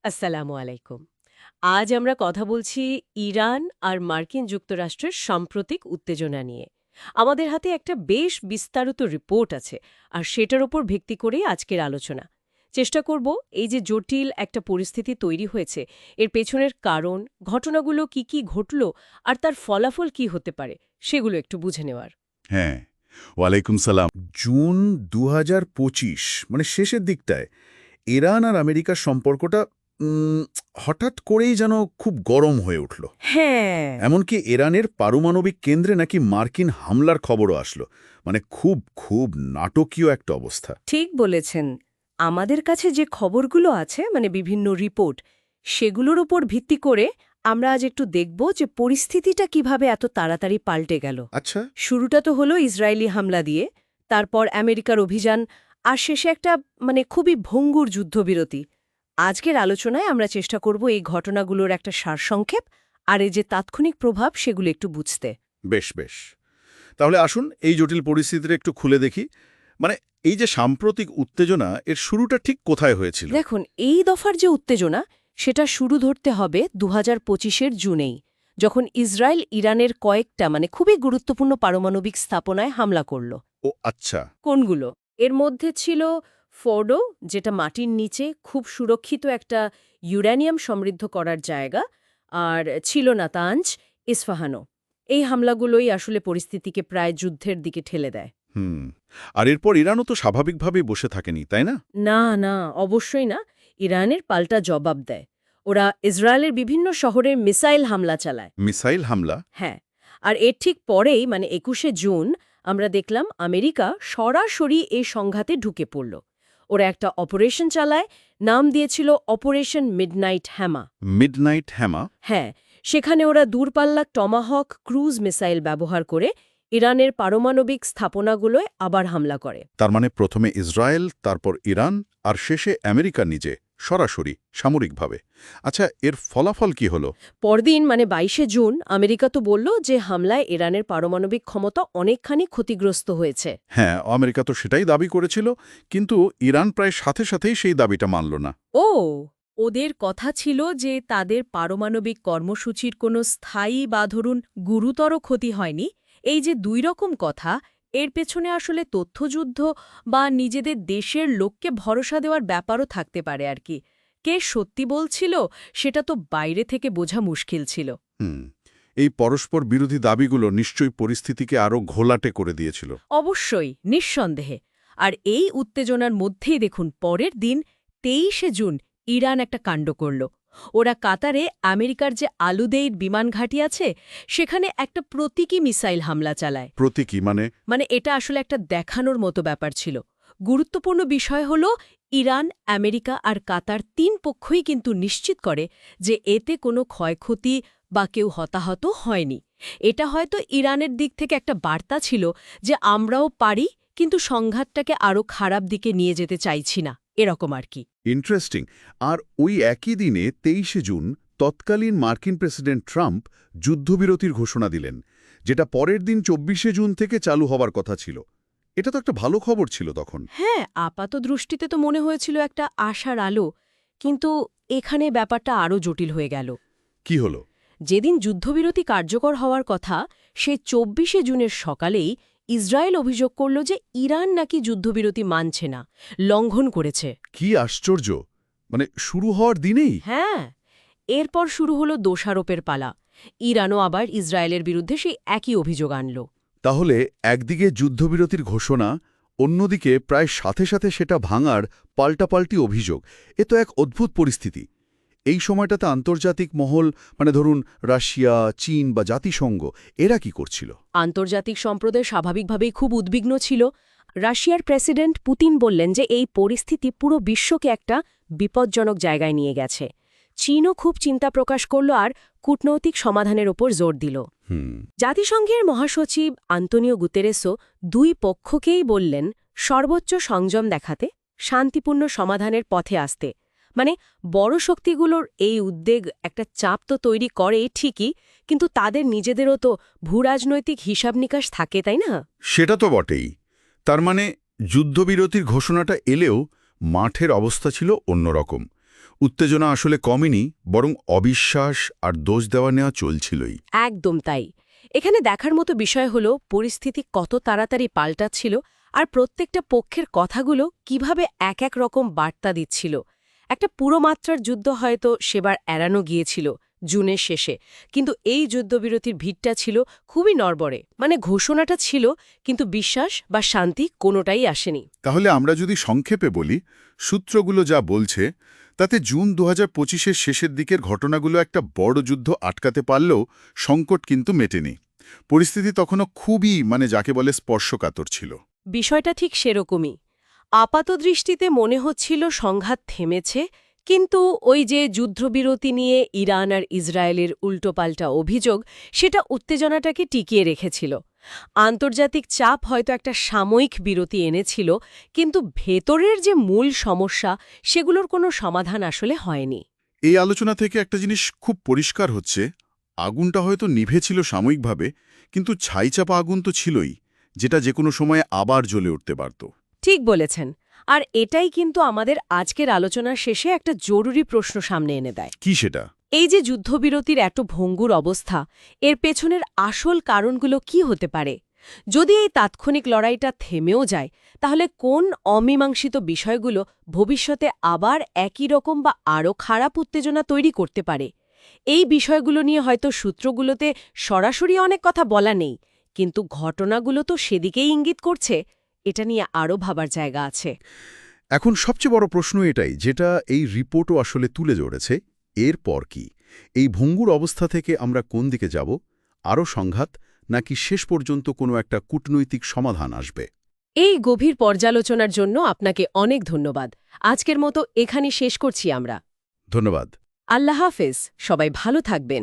আসসালামু আলাইকুম। আজ আমরা কথা বলছি ইরান আর মার্কিন যুক্তরাষ্ট্রের সাম্প্রতিক উত্তেজনা নিয়ে। আমাদের হাতে একটা বেশ বিস্তারিত রিপোর্ট আছে, আর সেটার উপর ভিত্তি করেই আজকের আলোচনা। চেষ্টা করব এই যে জটিল একটা পরিস্থিতি তৈরি হয়েছে, এর পেছনের কারণ, ঘটনাগুলো কি কি ঘটল, আর তার ফলাফল কি হতে পারে, সেগুলো একটু বুঝে নেওয়ার। হ্যাঁ, ওয়ালাইকুম সালাম। জুন ২০২৫ মানে শেষের দিকটায় ইরান আর আমেরিকার সম্পর্কটা উম, হঠাৎ করেই যেন খুব গরম হয়ে উঠল। হ্যাঁ, এমনকি ইরানের পারমাণবিক কেন্দ্রে নাকি মার্কিন হামলার খবরও আসলো। মানে খুব খুব নাটকীয় একটা অবস্থা। ঠিক বলেছেন। আমাদের কাছে যে খবরগুলো আছে, মানে বিভিন্ন রিপোর্ট, সেগুলোর উপর ভিত্তি করে আমরা আজ একটু দেখব যে পরিস্থিতিটা কিভাবে এত তাড়াতাড়ি পাল্টে গেল। আচ্ছা। শুরুটা তো হলো ইসরায়েলি হামলা দিয়ে, তারপর আমেরিকার অভিযান, আর শেষে একটা খুবই ভঙ্গুর যুদ্ধবিরতি। আজকের আলোচনায় আমরা চেষ্টা করব এই ঘটনাগুলোর একটা সারসংক্ষেপ আর এই যে তাৎক্ষণিক প্রভাব, সেগুলো একটু বুঝতে। বেশ বেশ, তাহলে আসুন এই জটিল পরিস্থিতিটা একটু খুলে দেখি। মানে এই যে সাম্প্রতিক উত্তেজনা, এর শুরুটা ঠিক কোথায় হয়েছিল? দেখুন, এই দফার যে উত্তেজনা, সেটা শুরু ধরতে হবে ২০২৫-এর জুনেই, যখন ইসরায়েল ইরানের কয়েকটা খুবই গুরুত্বপূর্ণ পারমাণবিক স্থাপনায় হামলা করল। ও আচ্ছা। কোনগুলো? এর মধ্যে ছিল ফোর্ডো, যেটা মাটির নিচে খুব সুরক্ষিত একটা ইউরেনিয়াম সমৃদ্ধ করার জায়গা, আর ছিল নাতাঞ্জ, ইস্ফাহানও। এই হামলাগুলোই আসলে পরিস্থিতিকে প্রায় যুদ্ধের দিকে ঠেলে দেয়। হুম। আর এরপর ইরানও তো স্বাভাবিকভাবেই বসে থাকেনি, তাই না? না, না, অবশ্যই না। ইরানের পাল্টা জবাব দেয়। ওরা ইসরায়েলের বিভিন্ন শহরে মিসাইল হামলা চালায়। মিসাইল হামলা? হ্যাঁ, আর এর ঠিক পরেই ২১শে জুন আমরা দেখলাম আমেরিকা সরাসরি এই সংঘাতে ঢুকে পড়ল। ওরা একটা অপারেশন চালায়, নাম দিয়েছিল operation midnight Hama. Midnight Hama? হ্যাঁ, সেখানে ওরা দূরপাল্লা টমাহক ক্রুজ মিসাইল ব্যবহার করে ইরানের পারমাণবিক স্থাপনাগুলোয় আবার হামলা করে। তার মানে প্রথমে ইসরায়েল, তারপর ইরান, আর শেষে আমেরিকা নিজে, সরাসরি, সামরিকভাবে। আচ্ছা, এর ফলাফল কি হলো? পরদিন ২২শে জুন আমেরিকা তো বলল যে হামলায় ইরানের পারমাণবিক ক্ষমতা অনেকখানি ক্ষতিগ্রস্ত হয়েছে। হ্যাঁ, আমেরিকা তো সেটাই দাবি করেছিল, কিন্তু ইরান প্রায় সাথে সাথেই সেই দাবিটা মানল না। ও, ওদের কথা ছিল যে তাদের পারমাণবিক কর্মসূচির কোনো স্থায়ী বা ধরুন গুরুতর ক্ষতি হয়নি। এই যে দুই রকম কথা, এর পেছনে আসলে তথ্যযুদ্ধ বা নিজেদের দেশের লোককে ভরসা দেওয়ার ব্যাপারও থাকতে পারে আর কি। কে সত্যি বলছিল সেটা তো বাইরে থেকে বোঝা মুশকিল ছিল। হুম। এই পরস্পর বিরোধী দাবিগুলো নিশ্চয়ই পরিস্থিতিকে আরও ঘোলাটে করে দিয়েছিল। অবশ্যই, নিঃসন্দেহে। আর এই উত্তেজনার মধ্যেই দেখুন পরের দিন ২৩শে জুন ইরান একটা কাণ্ড করল। ওরা কাতারে আমেরিকার যে আলুদেইর বিমান ঘাঁটি আছে, সেখানে একটা প্রতীকী মিসাইল হামলা চালায়। প্রতীকী মানে? এটা আসলে একটা দেখানোর মতো ব্যাপার ছিল। গুরুত্বপূর্ণ বিষয় হল ইরান, আমেরিকা আর কাতার তিন পক্ষই কিন্তু নিশ্চিত করে যে এতে কোনো ক্ষয়ক্ষতি বা কেউ হতাহত হয়নি। এটা হয়তো ইরানের দিক থেকে একটা বার্তা ছিল যে আমরাও পারি, কিন্তু সংঘাতটাকে আরও খারাপ দিকে নিয়ে যেতে চাইছি না, এরকম আর কি। ইন্টারেস্টিং। আর ওই একই দিনে ২৩শে জুন তৎকালীন মার্কিন প্রেসিডেন্ট ট্রাম্প যুদ্ধবিরতির ঘোষণা দিলেন, যেটা পরের দিন ২৪শে জুন থেকে চালু হবার কথা ছিল। এটা তো একটা ভালো খবর ছিল তখন। হ্যাঁ, আপাত দৃষ্টিতে তো মনে হয়েছিল একটা আশার আলো, কিন্তু এখানে ব্যাপারটা আরও জটিল হয়ে গেল। কি হলো? যেদিন যুদ্ধবিরতি কার্যকর হওয়ার কথা, সে ২৪শে জুনের সকালেই ইসরায়েল অভিযোগ করল যে ইরান নাকি যুদ্ধবিরতি মানছে না, লঙ্ঘন করেছে। কি আশ্চর্য! মানে শুরু হওয়ার দিনেই? হ্যাঁ, এরপর শুরু হলো দোষারোপের পালা। ইরানও আবার ইসরায়েলের বিরুদ্ধে সেই একই অভিযোগ আনল। তাহলে একদিকে যুদ্ধবিরতির ঘোষণা, অন্যদিকে প্রায় সাথে সাথে সেটা ভাঙার পাল্টাপাল্টি অভিযোগ। এ তো এক অদ্ভুত পরিস্থিতি। এই সময়টাতে আন্তর্জাতিক মহল, মানে ধরুন রাশিয়া, চীন বা জাতিসংঘ, এরা কি করছিল? আন্তর্জাতিক সম্প্রদায় স্বাভাবিকভাবেই খুব উদ্বিগ্ন ছিল। রাশিয়ার প্রেসিডেন্ট পুতিন বললেন যে এই পরিস্থিতি পুরো বিশ্বকে একটা বিপজ্জনক জায়গায় নিয়ে গেছে। চীনও খুব চিন্তা প্রকাশ করল আর কূটনৈতিক সমাধানের ওপর জোর দিল। জাতিসংঘের মহাসচিব আন্তোনিও গুতেরেসও দুই পক্ষকেই বললেন সর্বোচ্চ সংযম দেখাতে, শান্তিপূর্ণ সমাধানের পথে আসতে। বড় শক্তিগুলোর এই উদ্বেগ একটা চাপ তো তৈরি করে ঠিকই, কিন্তু তাদের নিজেদেরও তো ভূরাজনৈতিক হিসাব নিকাশ থাকে, তাই না? সেটা তো বটেই। তার মানে যুদ্ধবিরতির ঘোষণাটা এলেও মাঠের অবস্থা ছিল অন্যরকম। উত্তেজনা আসলে কমেনি, বরং অবিশ্বাস আর দোষ দেওয়া নেওয়া চলছিলই। একদম তাই। এখানে দেখার মতো বিষয় হলো পরিস্থিতি কত তাড়াতাড়ি পাল্টাচ্ছিল আর প্রত্যেকটা পক্ষের কথাগুলো কিভাবে এক এক রকম বার্তা দিচ্ছিল। একটা পুরো মাত্রার যুদ্ধ হয়তো সেবার এড়ানো গিয়েছিল জুনের শেষে, কিন্তু এই যুদ্ধবিরতির ভিড়টা ছিল খুবই নড়বড়ে। মানে ঘোষণাটা ছিল, কিন্তু বিশ্বাস বা শান্তি কোনোটাই আসেনি। তাহলে আমরা যদি সংক্ষেপে বলি, সূত্রগুলো যা বলছে তাতে জুন 2025-এর শেষের দিকের ঘটনাগুলো একটা বড় যুদ্ধ আটকাতে পারলেও সংকট কিন্তু মেটেনি। পরিস্থিতি তখনও খুবই যাকে বলে স্পর্শকাতর ছিল। বিষয়টা ঠিক সেরকমই। আপাতদৃষ্টিতে মনে হচ্ছিল সংঘাত থেমেছে, কিন্তু ওই যে যুদ্ধবিরতি নিয়ে ইরান আর ইসরায়েলের উল্টোপাল্টা অভিযোগ, সেটা উত্তেজনাটাকে টিকিয়ে রেখেছিল। আন্তর্জাতিক চাপ হয়তো একটা সাময়িক বিরতি এনেছিল, কিন্তু ভেতরের যে মূল সমস্যা, সেগুলোর কোনো সমাধান আসলে হয়নি। এই আলোচনা থেকে একটা জিনিস খুব পরিষ্কার হচ্ছে, আগুনটা হয়তো নিভেছিল সাময়িকভাবে, কিন্তু ছাইচাপা আগুন তো ছিলই, যেটা যে কোনো সময়ে আবার জ্বলে উঠতে পারত। ঠিক বলেছেন। আর এটাই কিন্তু আমাদের আজকের আলোচনার শেষে একটা জরুরি প্রশ্ন সামনে এনে দেয়। কি সেটা? এই যে যুদ্ধবিরতির এত ভঙ্গুর অবস্থা, এর পেছনের আসল কারণগুলো কি হতে পারে? যদি এই তাৎক্ষণিক লড়াইটা থেমেও যায়, তাহলে কোন অমীমাংসিত বিষয়গুলো ভবিষ্যতে আবার একই রকম বা আরও খারাপ উত্তেজনা তৈরি করতে পারে? এই বিষয়গুলো নিয়ে হয়তো সূত্রগুলোতে সরাসরি অনেক কথা বলা নেই, কিন্তু ঘটনাগুলো তো সেদিকেই ইঙ্গিত করছে। এটা নিয়ে আরও ভাবার জায়গা আছে। এখন সবচেয়ে বড় প্রশ্ন এটাই, যেটা এই রিপোর্টও আসলে তুলে ধরেছে, এরপর কি? এই ভঙ্গুর অবস্থা থেকে আমরা কোন দিকে যাব? আরও সংঘাত, নাকি শেষ পর্যন্ত কোনো একটা কূটনৈতিক সমাধান আসবে? এই গভীর পর্যালোচনার জন্য আপনাকে অনেক ধন্যবাদ। আজকের মতো এখানে শেষ করছি আমরা। ধন্যবাদ। আল্লাহ হাফেজ, সবাই ভালো থাকবেন।